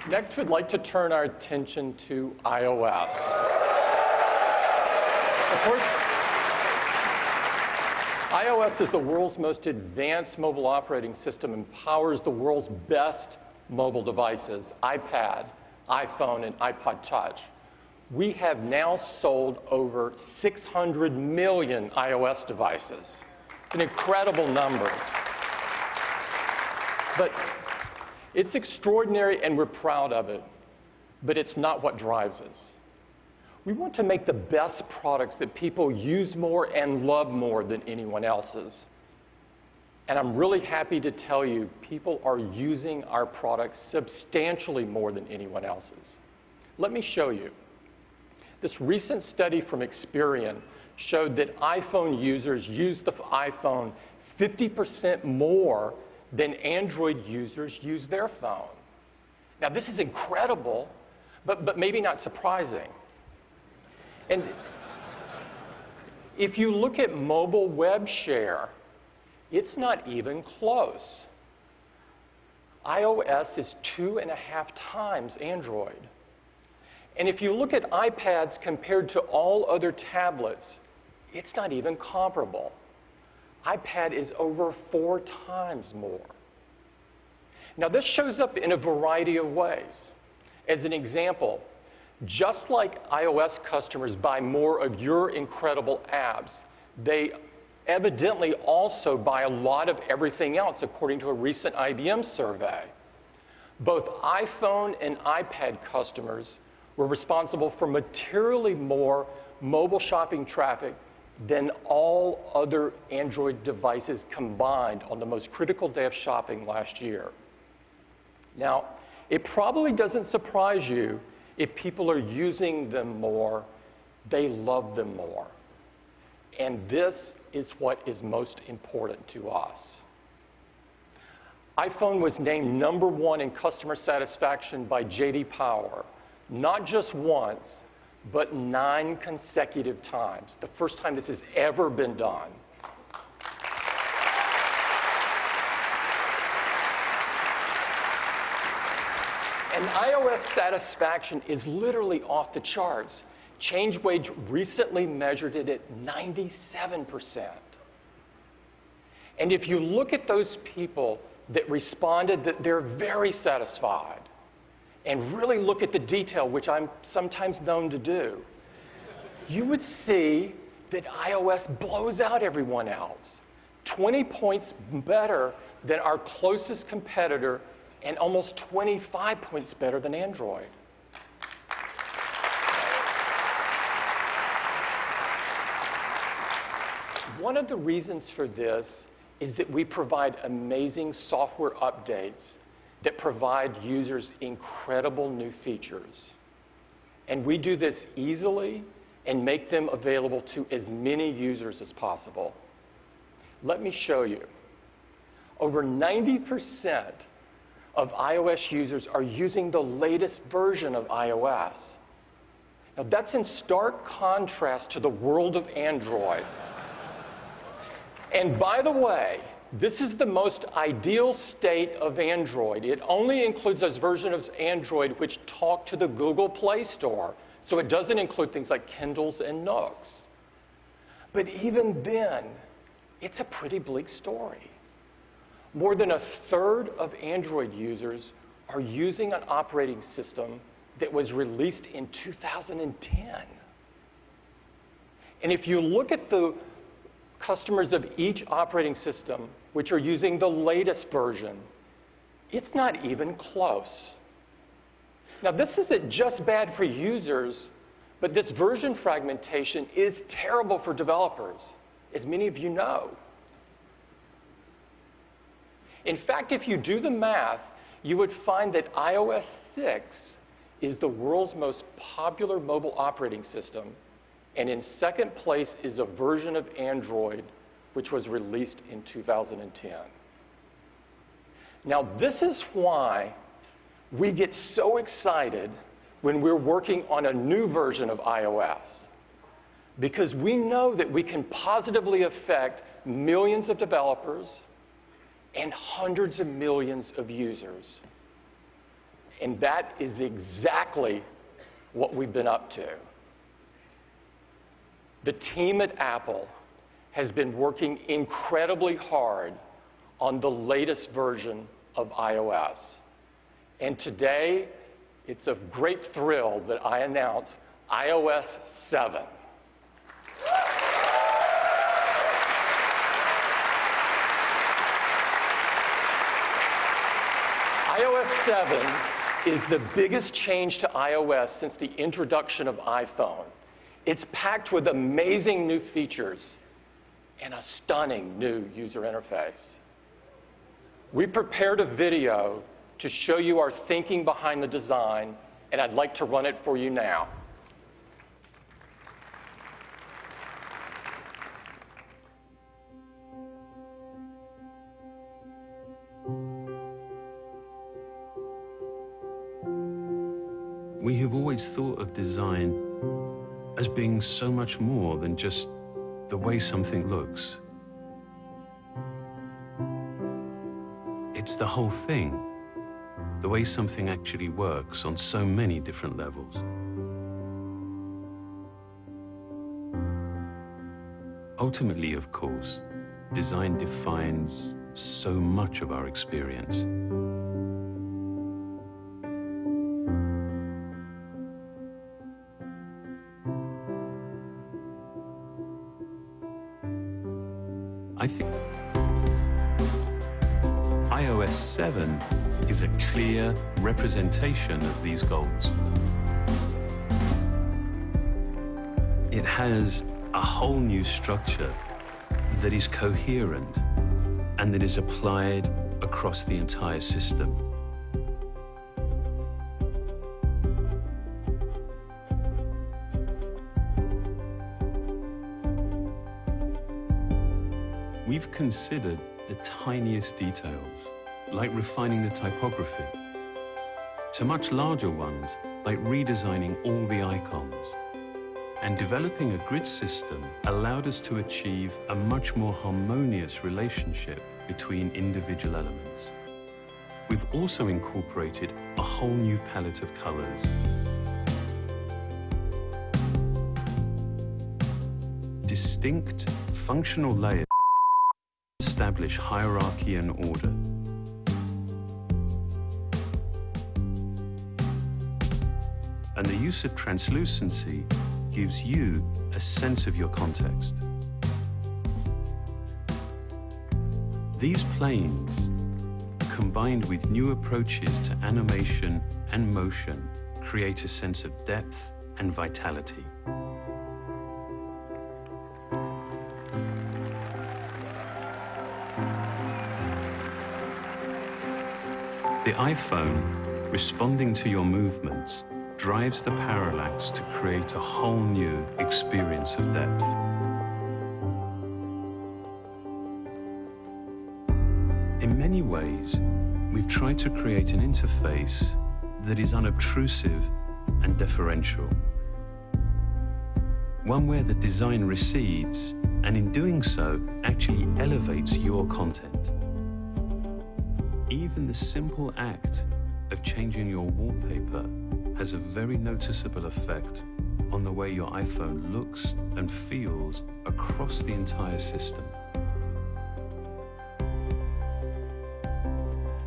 Next, we'd like to turn our attention to iOS. Of course, iOS is the world's most advanced mobile operating system and powers the world's best mobile devices, iPad, iPhone, and iPod Touch. We have now sold over 600 million iOS devices. It's an incredible number. But it's extraordinary and we're proud of it, but it's not what drives us. We want to make the best products that people use more and love more than anyone else's. And I'm really happy to tell you people are using our products substantially more than anyone else's. Let me show you. This recent study from Experian showed that iPhone users use the iPhone 50% more than Android users use their phone. Now, this is incredible, but maybe not surprising. And if you look at mobile web share, it's not even close. iOS is 2.5 times Android. And if you look at iPads compared to all other tablets, it's not even comparable. iPad is over 4 times more. Now, this shows up in a variety of ways. As an example, just like iOS customers buy more of your incredible apps, they evidently also buy a lot of everything else, according to a recent IBM survey. Both iPhone and iPad customers were responsible for materially more mobile shopping traffic than all other Android devices combined on the most critical day of shopping last year. Now, it probably doesn't surprise you if people are using them more, they love them more. And this is what is most important to us. iPhone was named #1 in customer satisfaction by J.D. Power, not just once, but 9 consecutive times, the first time this has ever been done. And iOS satisfaction is literally off the charts. ChangeWage recently measured it at 97%. And if you look at those people that responded that they're very satisfied, and really look at the detail, which I'm sometimes known to do, you would see that iOS blows out everyone else. 20 points better than our closest competitor, and almost 25 points better than Android. One of the reasons for this is that we provide amazing software updates that provide users incredible new features. And we do this easily and make them available to as many users as possible. Let me show you. Over 90% of iOS users are using the latest version of iOS. Now, that's in stark contrast to the world of Android. And by the way, this is the most ideal state of Android. It only includes those versions of Android which talk to the Google Play Store. So it doesn't include things like Kindles and Nooks. But even then, it's a pretty bleak story. More than 1/3 of Android users are using an operating system that was released in 2010. And if you look at the customers of each operating system which are using the latest version, it's not even close. Now, this isn't just bad for users, but this version fragmentation is terrible for developers, as many of you know. In fact, if you do the math, you would find that iOS 6 is the world's most popular mobile operating system, and in second place is a version of Android which was released in 2010. Now, this is why we get so excited when we're working on a new version of iOS, because we know that we can positively affect millions of developers and hundreds of millions of users. And that is exactly what we've been up to. The team at Apple has been working incredibly hard on the latest version of iOS. And today, it's a great thrill that I announce iOS 7. iOS 7 is the biggest change to iOS since the introduction of iPhone. It's packed with amazing new features and a stunning new user interface. We prepared a video to show you our thinking behind the design, and I'd like to run it for you now. We have always thought of design as being so much more than just the way something looks. It's the whole thing, the way something actually works on so many different levels. Ultimately, of course, design defines so much of our experience. I think iOS 7 is a clear representation of these goals. It has a whole new structure that is coherent and that is applied across the entire system. We've considered the tiniest details, like refining the typography, to much larger ones, like redesigning all the icons. And developing a grid system allowed us to achieve a much more harmonious relationship between individual elements. We've also incorporated a whole new palette of colors. Distinct functional layers establish hierarchy and order. And the use of translucency gives you a sense of your context. These planes, combined with new approaches to animation and motion, create a sense of depth and vitality. The iPhone, responding to your movements, drives the parallax to create a whole new experience of depth. In many ways, we've tried to create an interface that is unobtrusive and deferential. One where the design recedes, and in doing so, actually elevates your content. Even the simple act of changing your wallpaper has a very noticeable effect on the way your iPhone looks and feels across the entire system.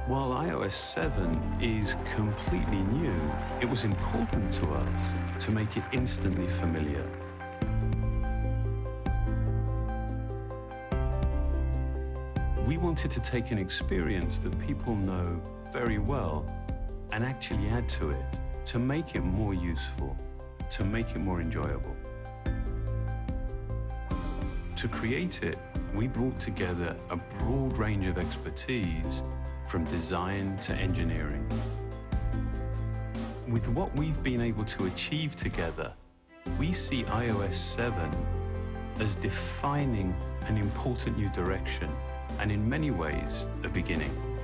While iOS 7 is completely new, it was important to us to make it instantly familiar. We wanted to take an experience that people know very well and actually add to it to make it more useful, to make it more enjoyable. To create it, we brought together a broad range of expertise from design to engineering. With what we've been able to achieve together, we see iOS 7 as defining an important new direction and in many ways a beginning.